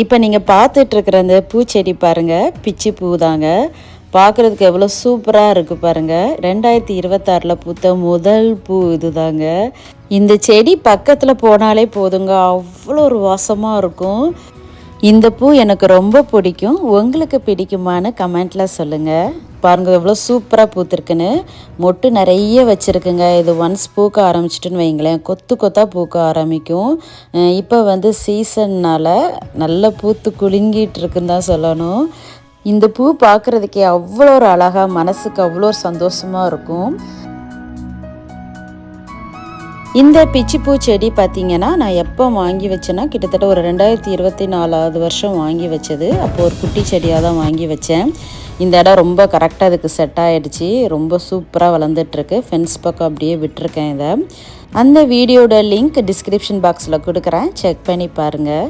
இப்போ நீங்கள் பார்த்துட்ருக்குற அந்த பூச்செடி பாருங்கள், பிச்சி பூ தாங்க. பார்க்குறதுக்கு எவ்வளோ சூப்பராக இருக்குது பாருங்கள். 2026 பூத்த முதல் பூ இது தாங்க. இந்த செடி பக்கத்தில் போனாலே போதுங்க, அவ்வளோ ஒரு வாசமாக இருக்கும். இந்த பூ எனக்கு ரொம்ப பிடிக்கும். உங்களுக்கு பிடிக்குமான்னு கமெண்ட்டில் சொல்லுங்கள். பாருங்கள் எவ்வளோ சூப்பராக பூத்துருக்குன்னு. மொட்டு நிறைய வச்சுருக்குங்க. இது ஒன்ஸ் பூக்க ஆரம்பிச்சிட்டுன்னு வைங்களேன், கொத்து கொத்தாக பூக்க ஆரம்பிக்கும். இப்போ வந்து சீசன்னால் நல்லா பூத்து குலுங்கிட்டு இருக்குன்னு தான் சொல்லணும். இந்த பூ பார்க்குறதுக்கே அவ்வளோ ஒரு அழகாக, மனசுக்கு அவ்வளோ ஒரு சந்தோஷமாக இருக்கும். இந்த பிச்சிப்பூ செடி பார்த்திங்கன்னா நான் எப்போ வாங்கி வச்சேன்னா கிட்டத்தட்ட ஒரு 2024 வருஷம் வாங்கி வச்சது. அப்போது ஒரு குட்டி செடியாக தான் வாங்கி வச்சேன். இந்த இடம் ரொம்ப கரெக்டாக அதுக்கு செட் ஆகிடுச்சு. ரொம்ப சூப்பராக வளர்ந்துட்டுருக்கு. ஃபென்ஸ் பக்கம் அப்படியே விட்டுருக்கேன் இதை. அந்த வீடியோட லிங்க் டிஸ்கிரிப்ஷன் பாக்ஸில் கொடுக்குறேன், செக் பண்ணி பாருங்கள்.